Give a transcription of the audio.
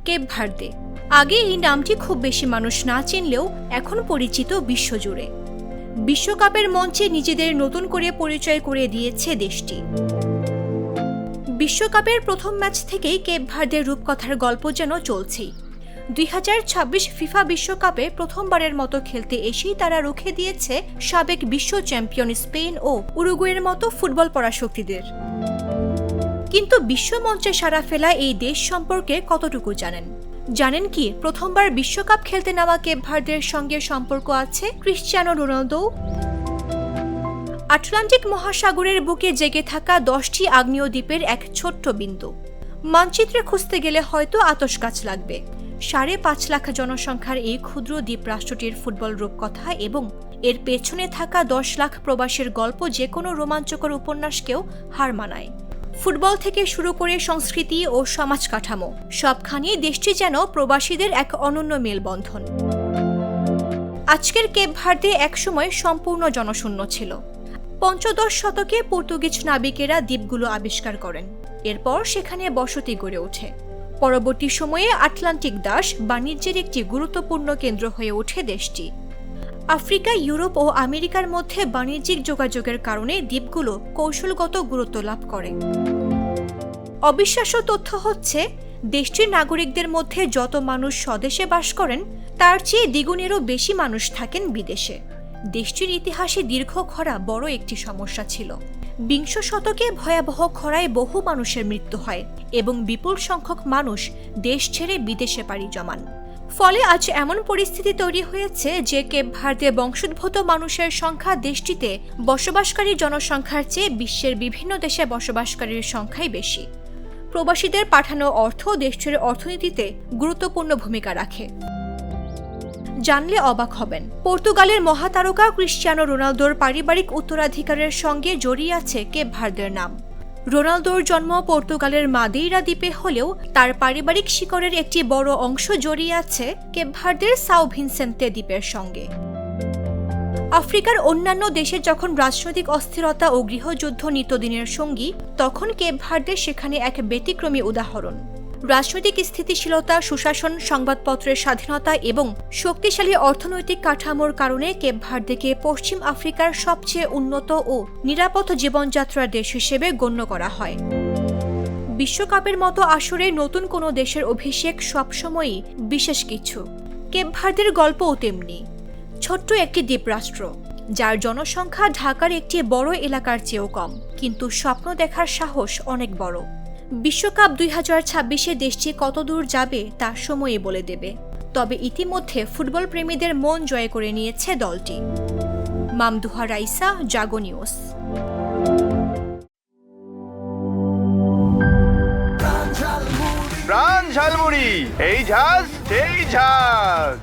Cape Verde. আগে এই নামটি খুব বেশি মানুষ না চিনলেও এখন পরিচিত বিশ্বজুড়ে। বিশ্বকাপের মঞ্চে নিজেদের নতুন করে পরিচয় করে দিয়েছে দেশটি। বিশ্বকাপের প্রথম ম্যাচ থেকেই কেপ ভার্দের রূপকথার গল্প যেন চলছেই। 2026 ফিফা বিশ্বকাপে প্রথমবারের মতো খেলতে এসেই তারা রুখে দিয়েছে সাবেক বিশ্ব চ্যাম্পিয়ন স্পেন ও উরুগুয়ের মতো ফুটবল পরাশক্তিদের। কিন্তু বিশ্বমঞ্চে সাড়া ফেলা এই দেশ সম্পর্কে কতটুকু জানেন কি প্রথমবার বিশ্বকাপ খেলতে নামা কেপ ভার্দের সঙ্গে সম্পর্ক আছে ক্রিশ্চিয়ানো রোনালদো? আটলান্টিক মহাসাগরের বুকে জেগে থাকা 10টি আগ্নেয় দ্বীপের এক ছোট্ট বিন্দু। মানচিত্রে খুঁজতে গেলে হয়তো আতশ গাছ লাগবে। 5.5 লাখ জনসংখ্যার এই ক্ষুদ্র দ্বীপ রাষ্ট্রটির ফুটবল রূপকথা এবং এর পেছনে থাকা 10 লাখ প্রবাসীর গল্প যে কোনো রোমাঞ্চকর উপন্যাসকেও হার মানায়। ফুটবল থেকে শুরু করে সংস্কৃতি ও সমাজ কাঠামো সবখানেই দেশটি যেন প্রবাসীদের এক অনন্য মেলবন্ধন। আজকের কেপ ভার্দে একসময় সম্পূর্ণ জনশূন্য ছিল। পঞ্চদশ শতকে পর্তুগিজ নাবিকেরা দ্বীপগুলো আবিষ্কার করেন। এরপর সেখানে বসতি গড়ে ওঠে। পরবর্তী সময়ে আটলান্টিক দাস বাণিজ্যের একটি গুরুত্বপূর্ণ কেন্দ্র হয়ে ওঠে দেশটি। আফ্রিকা, ইউরোপ ও আমেরিকার মধ্যে বাণিজ্যিক যোগাযোগের কারণে দ্বীপগুলো কৌশলগত গুরুত্ব লাভ করে। অবিশ্বাস্য তথ্য হচ্ছে, দেশটির নাগরিকদের মধ্যে যত মানুষ স্বদেশে বাস করেন তার চেয়ে দ্বিগুণেরও বেশি মানুষ থাকেন বিদেশে। দেশটির ইতিহাসে দীর্ঘ খরা বড় একটি সমস্যা ছিল। 20 শতকে ভয়াবহ খরায় বহু মানুষের মৃত্যু হয় এবং বিপুল সংখ্যক মানুষ দেশ ছেড়ে বিদেশে পাড়ি জমান। ফলে আজ এমন পরিস্থিতি তৈরি হয়েছে যে কেপ ভার্দে বংশোদ্ভূত মানুষের সংখ্যা দেশটিতে বসবাসকারী জনসংখ্যার চেয়ে বিশ্বের বিভিন্ন দেশে বসবাসকারীর সংখ্যাই বেশি। প্রবাসীদের পাঠানো অর্থ দেশটির অর্থনীতিতে গুরুত্বপূর্ণ ভূমিকা রাখে। জানলে অবাক হবেন, পর্তুগালের মহাতারকা ক্রিশ্চিয়ানো রোনালদোর পারিবারিক উত্তরাধিকারের সঙ্গে জড়িয়ে আছে কেপ ভার্দের নাম। রোনালদোর জন্ম পর্তুগালের মাদেইরা দ্বীপে হলেও তার পারিবারিক শিকড়ের একটি বড় অংশ জড়িয়ে আছে কেপ ভার্দের সাও ভিনসেন্তে দ্বীপের সঙ্গে। আফ্রিকার অন্যান্য দেশে যখন রাজনৈতিক অস্থিরতা ও গৃহযুদ্ধ নিত্যদিনের সঙ্গী, তখন কেপ ভার্দে সেখানে এক ব্যতিক্রমী উদাহরণ। রাজনৈতিক স্থিতিশীলতা, সুশাসন, সংবাদপত্রের স্বাধীনতা এবং শক্তিশালী অর্থনৈতিক কাঠামোর কারণে কেপ ভার্দেকে পশ্চিম আফ্রিকার সবচেয়ে উন্নত ও নিরাপদ জীবনযাত্রার দেশ হিসেবে গণ্য করা হয়। বিশ্বকাপের মতো আসরে নতুন কোনো দেশের অভিষেক সবসময়ই বিশেষ কিছু। কেপ ভার্দের গল্পও তেমনি। ছোট্ট একটি দ্বীপরাষ্ট্র, যার জনসংখ্যা ঢাকার একটি বড় এলাকার চেয়েও কম, কিন্তু স্বপ্ন দেখার সাহস অনেক বড়। বিশ্বকাপ 2026-এ দেশটি কতদূর যাবে তা সময়ই বলে দেবে। তবে ইতিমধ্যে ফুটবল প্রেমীদের মন জয় করে নিয়েছে দলটি। মামদুহা রাইসা, জাগো নিউজ। প্রাণ ঝালমুড়ি, এই ঝাঁজ সেই ঝাঁজ।